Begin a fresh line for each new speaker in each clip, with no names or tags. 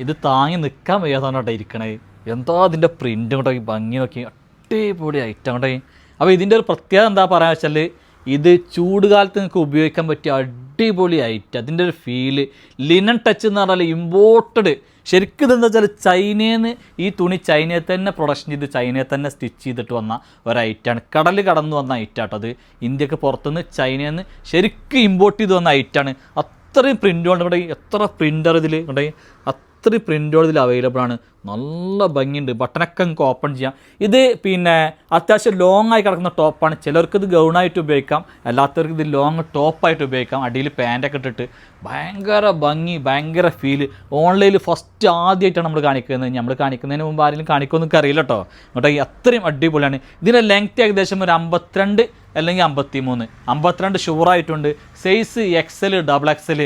ഇത് താങ്ങി നിൽക്കാൻ വയ്യാത്തതുകൊണ്ടാണ് ഇരിക്കണേ. എന്താ അതിൻ്റെ പ്രിൻറ്റും കൊണ്ടോ ഭംഗി നോക്കി അടിപൊളി ഐറ്റം കൊണ്ടോ. അപ്പോൾ ഇതിൻ്റെ ഒരു പ്രത്യേകത എന്താ പറയുക വെച്ചാൽ ഇത് ചൂടുകാലത്ത് നിങ്ങൾക്ക് ഉപയോഗിക്കാൻ പറ്റിയ അടിപൊളി ഐറ്റം. അതിൻ്റെ ഒരു ഫീല് ലിനൻ ടച്ച് എന്ന് പറഞ്ഞാൽ ഇമ്പോർട്ടഡ്. ശരിക്കും ഇതെന്താ വെച്ചാൽ ചൈനയിൽ നിന്ന് ഈ തുണി ചൈനയിൽ തന്നെ പ്രൊഡക്ഷൻ ചെയ്ത് ചൈനയിൽ തന്നെ സ്റ്റിച്ച് ചെയ്തിട്ട് വന്ന ഒരു ഐറ്റമാണ്. കടൽ കടന്നു വന്ന ഐറ്റാട്ടോ അത്. ഇന്ത്യക്ക് പുറത്തുനിന്ന് ചൈനയിൽ നിന്ന് ശരിക്കും ഇമ്പോർട്ട് ചെയ്ത് വന്ന ഐറ്റാണ്. അത്രയും പ്രിൻ്റുകൊണ്ട് ഇവിടെ എത്ര പ്രിൻ്റർ ഇതിൽ ഉണ്ടെങ്കിൽ അത്രയും പ്രിൻ്റുകൾ ഇതിൽ അവൈലബിൾ ആണ്. നല്ല ഭംഗിയുണ്ട്. ബട്ടനൊക്കെ നമുക്ക് ഓപ്പൺ ചെയ്യാം. ഇത് പിന്നെ അത്യാവശ്യം ലോങ് ആയി കിടക്കുന്ന ടോപ്പാണ്. ചിലർക്ക് ഇത് ഗൗണായിട്ട് ഉപയോഗിക്കാം, അല്ലാത്തവർക്ക് ഇത് ലോങ് ടോപ്പായിട്ട് ഉപയോഗിക്കാം. അടിയിൽ പാൻറ്റൊക്കെ ഇട്ടിട്ട് ഭയങ്കര ഭംഗി, ഭയങ്കര ഫീല്. ഓൺലൈനിൽ ഫസ്റ്റ് ആദ്യമായിട്ടാണ് നമ്മൾ കാണിക്കുന്നത്. നമ്മൾ കാണിക്കുന്നതിന് മുമ്പ് ആരെങ്കിലും കാണിക്കുമെന്ന് എനിക്ക് അറിയില്ല കേട്ടോ. കേട്ടോ അത്രയും അടിപൊളിയാണ്. ഇതിൻ്റെ ലെങ്ത്ത് ഏകദേശം ഒരു 52 അല്ലെങ്കിൽ 53. 52 ഷുവറായിട്ടുണ്ട്. സൈസ് XL, XXL,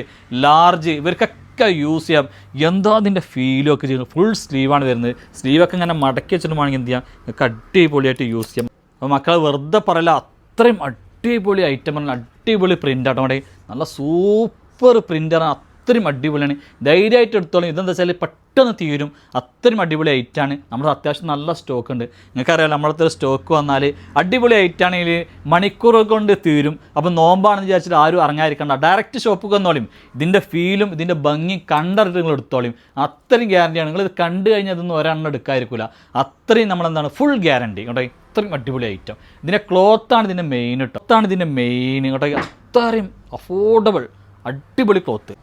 ലാർജ് ഇവർക്കൊക്കെ യൂസ് ചെയ്യാം. എന്താ അതിൻ്റെ ഫീലും ഒക്കെ ചെയ്യുന്നത്. ഫുൾ സ്ലീവാണ് വരുന്നത്. സ്ലീവൊക്കെ ഇങ്ങനെ മടക്കി വെച്ചിട്ടുണ്ടെങ്കിൽ എന്ത് ചെയ്യാം, നിങ്ങൾക്ക് അടിപൊളിയായിട്ട് യൂസ് ചെയ്യാം. അപ്പോൾ മക്കളെ വെറുതെ പറയില്ല, അത്രയും അടിപൊളി ഐറ്റം ആണ്. അടിപൊളി പ്രിൻ്റ് ആട്ടോ. നല്ല സൂപ്പർ പ്രിൻ്റാണ്. അത്രയും അടിപൊളിയാണ്. ധൈര്യമായിട്ട് എടുത്തോളും. ഇതെന്താ വെച്ചാൽ പെട്ടെന്ന് തീരും. അത്രയും അടിപൊളി ഐറ്റാണ്. നമ്മുടെ അത്യാവശ്യം നല്ല സ്റ്റോക്ക് ഉണ്ട്. നിങ്ങൾക്കറിയാമല്ലോ നമ്മളത്തെ ഒരു സ്റ്റോക്ക് വന്നാൽ അടിപൊളി ഐറ്റാണെങ്കിൽ മണിക്കൂറുകൾ കൊണ്ട് തീരും. അപ്പോൾ നോമ്പാണെന്ന് വിചാരിച്ചിട്ട് ആരും ഇറങ്ങാതിരിക്കണ്ട. ഡയറക്റ്റ് ഷോപ്പിൽ വന്നോളിയും. ഇതിൻ്റെ ഫീലും ഇതിൻ്റെ ഭംഗി കണ്ടറിട്ട് നിങ്ങൾ എടുത്തോളിയും. അത്രയും ഗ്യാരണ്ടിയാണ്. നിങ്ങളിത് കണ്ടു കഴിഞ്ഞാൽ അതൊന്നും ഒരെണ്ണം എടുക്കാതിരിക്കില്ല. അത്രയും നമ്മളെന്താണ് ഫുൾ ഗ്യാരണ്ടി കേട്ടോ. ഇത്രയും അടിപൊളി ഐറ്റം. ഇതിൻ്റെ ക്ലോത്താണ് ഇതിൻ്റെ മെയിൻ കേട്ടോ. ക്ലോത്താണ് ഇതിൻ്റെ മെയിൻ കേട്ടോ. അത്രയും അഫോർഡബിൾ അടിപൊളി ക്ലോത്ത്.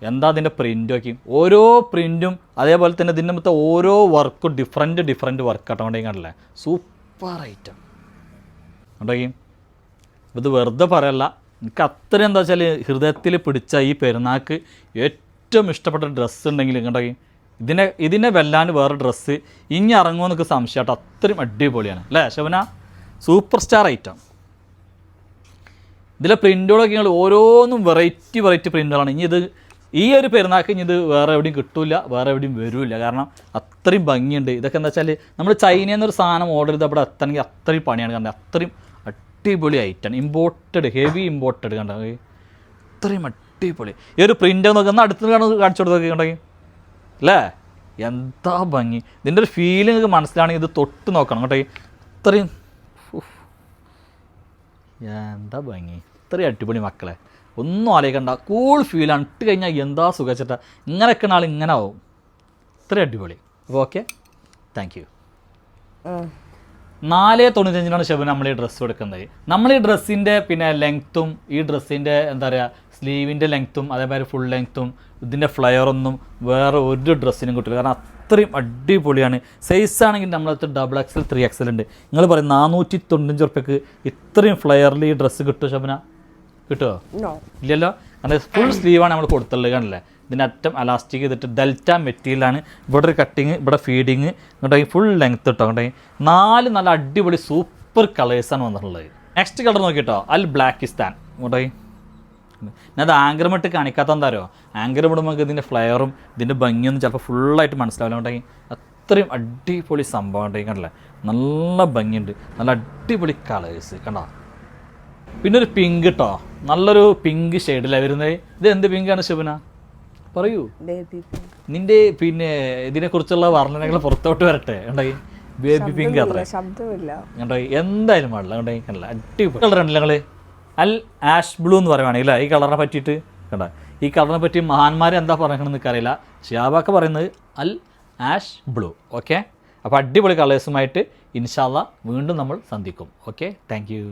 എന്താ അതിൻ്റെ പ്രിൻ്റ് നോക്കി. ഓരോ പ്രിൻറ്റും അതേപോലെ തന്നെ ഇതിൻ്റെ മൊത്തം ഓരോ വർക്കും ഡിഫറെൻറ്റ് വർക്ക് കേട്ടോ. കണ്ടില്ലേ സൂപ്പർ ഐറ്റം കേട്ടോ. ഇത് വെറുതെ പറയല്ല, എനിക്ക് അത്രയും എന്താ വെച്ചാൽ ഹൃദയത്തിൽ പിടിച്ച ഈ പെരുന്നാൾക്ക് ഏറ്റവും ഇഷ്ടപ്പെട്ട ഡ്രസ്സ് ഉണ്ടെങ്കിൽ കേട്ടോ ഇതിനെ വെല്ലാൻ വേറെ ഡ്രസ്സ് ഇനി ഇറങ്ങുമെന്നൊക്കെ സംശയം കേട്ടോ. അത്രയും അടിപൊളിയാണ് അല്ലേ ശോഭന. Super star item. ഇതിലെ പ്രിൻറ്റുകളൊക്കെ നിങ്ങൾ ഓരോന്നും വെറൈറ്റി പ്രിൻറ്റുകളാണ്. ഇനി ഇത് ഈ ഒരു പെരുന്നാൾക്ക് ഇനി ഇത് വേറെ എവിടെയും കിട്ടില്ല, വേറെ എവിടെയും വരില്ല. കാരണം അത്രയും ഭംഗിയുണ്ട്. ഇതൊക്കെ എന്താ വെച്ചാൽ നമ്മൾ ചൈനയിൽ നിന്നൊരു സാധനം ഓർഡർ ചെയ്ത് അവിടെ എത്തണമെങ്കിൽ അത്രയും പണിയാണ്. കണ്ടത് അത്രയും അടിപൊളി ഐറ്റം. Imported, heavy imported. കണ്ടത് അത്രയും അടിപൊളി. ഈ ഒരു പ്രിൻ്റ് നോക്കുന്ന അടുത്ത് കാണിച്ചു കൊടുത്തൊക്കെ കണ്ടെങ്കിൽ അല്ലേ എന്താ ഭംഗി. ഇതിൻ്റെ ഒരു ഫീലിംഗ് നിങ്ങൾക്ക് മനസ്സിലാണെങ്കിൽ ഇത് തൊട്ട് നോക്കണം കേട്ടോ. ഇത്രയും എന്താ ഭംഗി. ഇത്രയും അടിപൊളി മക്കളെ. ഒന്നും ആലോചിക്കണ്ട. കൂൾ ഫീലാണ്. ഇട്ട് കഴിഞ്ഞാൽ എന്താ സുഖിച്ചിട്ടാ. ഇങ്ങനെയൊക്കെ ആൾ ഇങ്ങനെ ആവും. ഇത്രയും അടിപൊളി. അപ്പോൾ ഓക്കെ, താങ്ക് യു. 4.95 ശബന നമ്മൾ ഈ ഡ്രസ്സ് കൊടുക്കുന്നത്. നമ്മൾ ഈ ഡ്രസ്സിൻ്റെ പിന്നെ ലെങ്ത്തും ഈ ഡ്രസ്സിൻ്റെ എന്താ പറയുക സ്ലീവിൻ്റെ ലെങ്ത്തും അതേപോലെ ഫുൾ ലെങ്ത്തും ഇതിൻ്റെ ഫ്ലയറൊന്നും വേറെ ഒരു ഡ്രസ്സിനും കിട്ടില്ല. കാരണം അത്രയും അടിപൊളിയാണ്. സൈസാണെങ്കിൽ നമ്മളടുത്ത് XXL 3XL ഉണ്ട്. നിങ്ങൾ പറയും 495 ഉറുപ്പ്യക്ക് ഇത്രയും ഫ്ലയറിൽ ഈ ഡ്രസ്സ് കിട്ടുമോ ശബന? കിട്ടുമോ? ഇല്ലല്ലോ. കാരണം ഫുൾ സ്ലീവാണ് നമ്മൾ കൊടുത്തുള്ളത്. കണ്ടല്ലേ ഇതിൻ്റെ അറ്റം അലാസ്റ്റിക് ചെയ്തിട്ട് ഡെൽറ്റ മെറ്റീരിയലാണ്. ഇവിടെ ഒരു കട്ടിങ്, ഇവിടെ ഫീഡിങ്, ഇങ്ങോട്ട് ഫുൾ ലെങ്ത്ത് കിട്ടോ. അങ്ങോട്ടേ 4 നല്ല അടിപൊളി സൂപ്പർ കളേഴ്സാണ് വന്നിട്ടുള്ളത്. നെക്സ്റ്റ് കളർ നോക്കിട്ടോ, അൽ ബ്ലാക്കിസ്ഥാൻ. ഇങ്ങോട്ടേ ഞാൻ അത് ആങ്കർമിട്ട് കാണിക്കാത്ത എന്താരോ, ആങ്കർ നമുക്ക് ഇതിൻ്റെ ഫ്ലെയറും ഇതിൻ്റെ ഭംഗിയൊന്നും ചിലപ്പോൾ ഫുള്ളായിട്ട് മനസ്സിലാവില്ല. ഉണ്ടെങ്കിൽ അത്രയും അടിപൊളി സംഭവം ഉണ്ടെങ്കിൽ കണ്ടല്ലേ നല്ല ഭംഗിയുണ്ട്. നല്ല അടിപൊളി കളേഴ്സ് കണ്ടോ. പിന്നെ ഒരു പിങ്ക് കേട്ടോ, നല്ലൊരു പിങ്ക് ഷെയ്ഡിലാണ് വരുന്നത്. ഇത് എന്ത് പിങ്കാണ് ശോഭന? പറയൂ. നിന്റെ പിന്നെ ഇതിനെക്കുറിച്ചുള്ള വർണ്ണനകൾ പുറത്തോട്ട് വരട്ടെ. ഉണ്ടെങ്കിൽ ബേബി പിങ്ക് അത്ര ഉണ്ടെങ്കിൽ എന്തായാലും പാടില്ല. ഉണ്ടെങ്കിൽ കണ്ടില്ല അടിപൊളി കളർ ഉണ്ടല്ലോ. ഞങ്ങൾ അൽ ആഷ് ബ്ലൂ എന്ന് പറയുവാണെങ്കിൽ ഈ കളറിനെ പറ്റിയിട്ട് കണ്ട, ഈ കളറിനെ പറ്റി മഹാന്മാർ എന്താ പറയണമെന്ന് എനിക്കറിയില്ല. ഷിയാബൊക്കെ പറയുന്നത് അൽ ആഷ് ബ്ലൂ. ഓക്കെ, അപ്പോൾ അടിപൊളി കളേഴ്സുമായിട്ട് ഇൻഷാ അല്ലാഹ് വീണ്ടും നമ്മൾ സന്ധിക്കും. Okay, thank you.